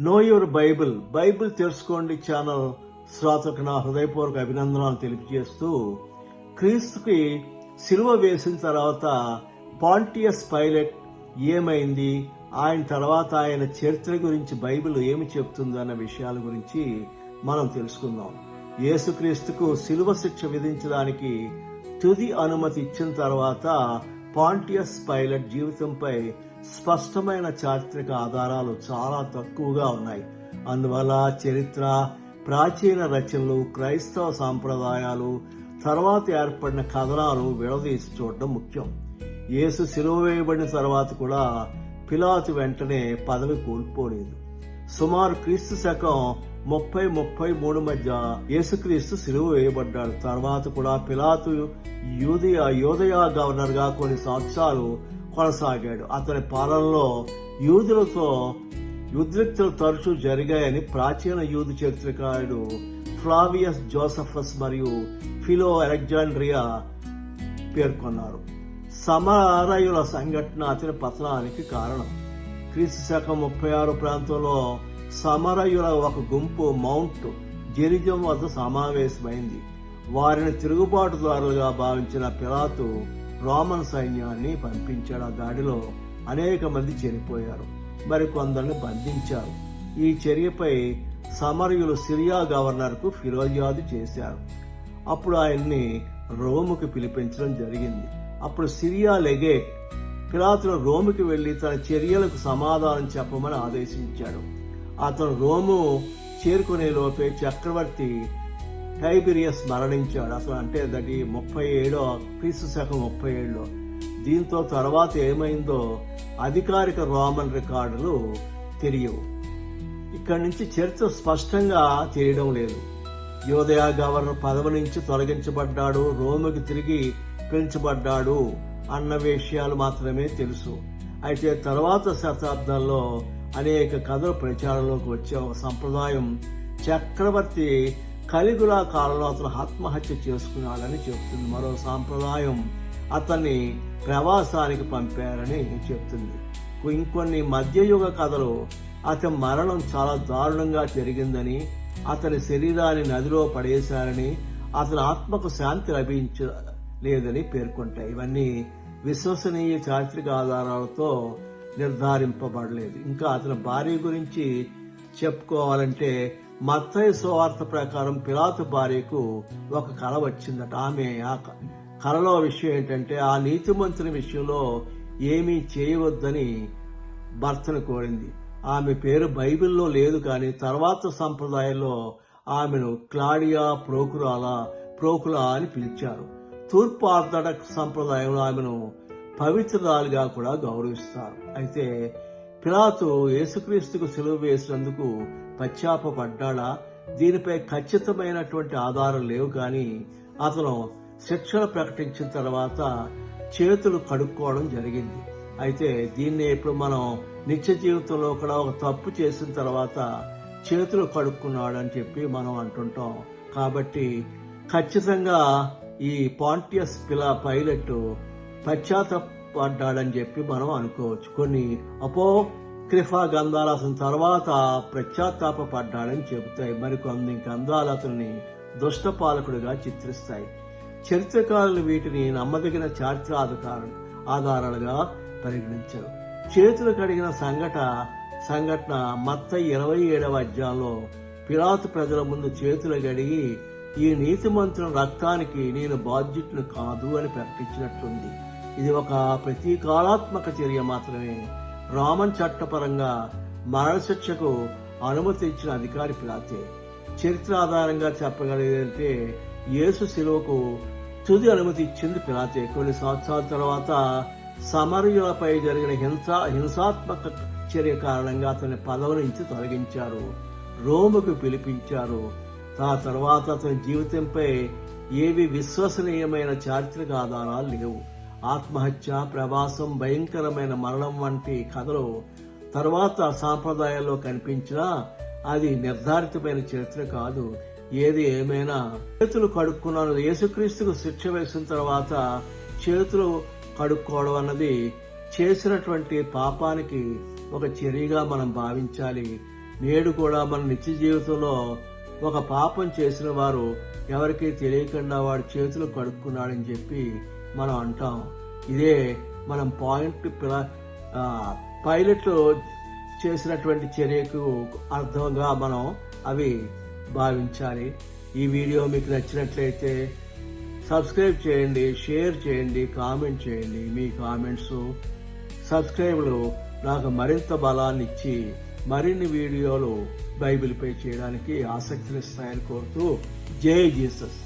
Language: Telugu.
నో యువర్ బైబిల్ తెలుసుకోండి ఛానల్ శ్రోతకు నా హృదయపూర్వక అభినందనాలు తెలియజేస్తూ, క్రీస్తుకి సిలువ వేసిన తర్వాత పాంటియస్ పైలట్ ఏమైంది, ఆయన తర్వాత ఆయన చరిత్ర గురించి బైబిల్ ఏమి చెప్తుంది అన్న విషయాల గురించి మనం తెలుసుకుందాం. యేసుక్రీస్తుకు సిలువ శిక్ష విధించడానికి తుది అనుమతి ఇచ్చిన తర్వాత పాంటియస్ పైలట్ జీవితంపై స్పష్టమైన చారిత్రక ఆధారాలు చాలా తక్కువగా ఉన్నాయి. అందువల్ల చరిత్ర, ప్రాచీన రచనలు, క్రైస్తవ సాంప్రదాయాలు, తర్వాత ఏర్పడిన కథనాలు విడదీసి చూడడం ముఖ్యం. యేసు సిలువ వేయబడిన తర్వాత కూడా పిలాతు వెంటనే పదవి కోల్పోలేదు. సుమారు క్రీస్తు శకం 30-33 మధ్య యేసుక్రీస్తు సిలువ వేయబడ్డాడు. తర్వాత కూడా పిలాతు యూదయ గవర్నర్ గా కొన్ని సంవత్సరాలు కొనసాగాడు. అతని పాలనలో యూదులతో ఉద్రిక్తులు తరచూ జరిగాయని ప్రాచీన యూదు చరిత్రకారుడు ఫ్లావియస్ జోసఫస్ మరియు ఫిలో అలెగ్జాండ్రియా పేర్కొన్నారు. సమరయుల సంఘటన అతని పతనానికి కారణం. క్రీస్తు శకం 36 ప్రాంతంలో సమరయుల ఒక గుంపు మౌంట్ జెరిజం వద్ద సమావేశమైంది. వారిని తిరుగుబాటుదారులుగా భావించిన పిలాతు రోమన్ సైన్యాన్ని పంపించాడు. ఆ దాడిలో అనేక మంది చనిపోయారు, మరికొందరిని బంధించారు. ఈ చర్యపై సమరయులు సిరియా గవర్నర్ కు ఫిర్యాదు చేశారు. అప్పుడు ఆయన్ని రోముకు పిలిపించడం జరిగింది. అప్పుడు సిరియా లెగేట్ పిలాతును రోముకి వెళ్లి తన చర్యలకు సమాధానం చెప్పమని ఆదేశించాడు. అతను రోము చేరుకునే లోపే చక్రవర్తి టైబిరియస్ మరణించాడు. అసలు అంటే దటి 37 క్రీస్తు శకం 37లో. దీంతో తర్వాత ఏమైందో అధికారిక రోమన్ రికార్డులు తెలియవు. ఇక్కడి నుంచి చరిత్ర స్పష్టంగా తెలియడం లేదు. యూదయ గవర్నర్ పదవి నుంచి తొలగించబడ్డాడు, రోముకి తిరిగి పెంచబడ్డాడు అన్న విషయాలు మాత్రమే తెలుసు. అయితే తర్వాత శతాబ్దాల్లో అనేక కథలు ప్రచారంలోకి వచ్చే ఒక సంప్రదాయం చక్రవర్తి కలిగులా కాలంలో అతను ఆత్మహత్య చేసుకున్నాడని చెప్తుంది. మరో సాంప్రదాయం అతన్ని ప్రవాసానికి పంపారని చెప్తుంది. ఇంకొన్ని మధ్యయుగ కథలు అతని మరణం చాలా దారుణంగా జరిగిందని, అతని శరీరాన్ని నదిలో పడేశారని, అతని ఆత్మకు శాంతి లభించలేదని పేర్కొంటాయి. ఇవన్నీ విశ్వసనీయ చారిత్రక ఆధారాలతో నిర్ధారింపబడలేదు. ఇంకా అతని భార్య గురించి చెప్పుకోవాలంటే మత్తయి సువార్త ప్రకారం పిలాతు భార్యకు ఒక కల వచ్చిందట. ఆమె ఆ కలలో విషయం ఏంటంటే ఆ నీతిమంతుని విషయంలో ఏమీ చేయవద్దని భర్తను కోరింది. ఆమె పేరు బైబిల్లో లేదు, కానీ తర్వాత సంప్రదాయంలో ఆమెను క్లాడియా ప్రోకులా అని పిలిచారు. తూర్పు ఆర్థడాక్స్ సంప్రదాయంలో ఆమెను పవిత్రురాలుగా కూడా గౌరవిస్తారు. అయితే పిలాతు యేసుక్రీస్తుకు సిలువ వేసినందుకు పశ్చాత్తపడ్డాడా? దీనిపై ఖచ్చితమైనటువంటి ఆధారం లేవు, కానీ అతను శిక్షణ ప్రకటించిన తర్వాత చేతులు కడుక్కోవడం జరిగింది. అయితే దీన్ని ఇప్పుడు మనం నిత్య జీవితంలో కూడా ఒక తప్పు చేసిన తర్వాత చేతులు కడుక్కున్నాడని చెప్పి మనం అంటుంటాం. కాబట్టి ఖచ్చితంగా ఈ పాంటియస్ పైలట్ పశ్చాత్తపడ్డాడని చెప్పి మనం అనుకోవచ్చు. కొన్ని అపోక్రిఫా గ్రంథాలు అతని తర్వాత పశ్చాత్తాపడ్డాడని చెబుతాయి. మరికొన్ని గ్రంథాలు అతన్ని దుష్ట పాలకుడిగా చిత్రిస్తాయి. చరిత్రకారులు వీటిని నమ్మదగిన చారిత్ర ఆధారాలుగా పరిగణించారు. చేతులు కడిగిన సంఘటన మత్తయి 27వ అధ్యాయంలో పిలాతు ప్రజల ముందు చేతులు కడిగి ఈ నీతిమంతుల రక్తానికి నేను బాధ్యుడిని కాదు అని ప్రకటించినట్లుంది. ఇది ఒక ప్రతీకారాత్మక చర్య మాత్రమే. రోమన్ చట్టపరంగా మరణశిక్షకు అనుమతి ఇచ్చిన అధికారి పిలాతే. చరిత్ర ఆధారంగా చెప్పగలిగేదంటే యేసు శిలువకు తుది అనుమతి ఇచ్చింది పిలాతే. కొన్ని సంవత్సరాల తర్వాత సమరయులపై జరిగిన హింసాత్మక చర్య కారణంగా అతని పదవి నుంచి తొలగించారు, రోముకు పిలిపించారు. ఆ తర్వాత అతని జీవితంపై ఏవి విశ్వసనీయమైన చారిత్రక ఆధారాలు లేవు. ఆత్మహత్య, ప్రవాసం, భయంకరమైన మరణం వంటి కథలు తర్వాత సాంప్రదాయాల్లో కనిపించినా అది నిర్ధారితమైన చరిత్ర కాదు. ఏది ఏమైనా చేతులు కడుక్కున్నాను. యేసుక్రీస్తుకు శిక్ష వేసిన తర్వాత చేతులు కడుక్కోవడం అన్నది చేసినటువంటి పాపానికి ఒక చర్యగా మనం భావించాలి. నేడు కూడా మన నిత్య జీవితంలో ఒక పాపం చేసిన వారు ఎవరికీ తెలియకుండా వాడి చేతులు కడుక్కున్నాడని చెప్పి మనం అంటాం. ఇదే మనం పైలట్లు చేసినటువంటి చర్యకు అర్థంగా మనం అవి భావించాలి. ఈ వీడియో మీకు నచ్చినట్లయితే సబ్స్క్రైబ్ చేయండి, షేర్ చేయండి, కామెంట్ చేయండి. మీ కామెంట్స్, సబ్స్క్రైబ్లు నాకు మరింత బలాన్ని ఇచ్చి మరిన్ని వీడియోలు బైబిల్పై చేయడానికి ఆసక్తినిస్తాయని కోరుతూ జై జీసస్.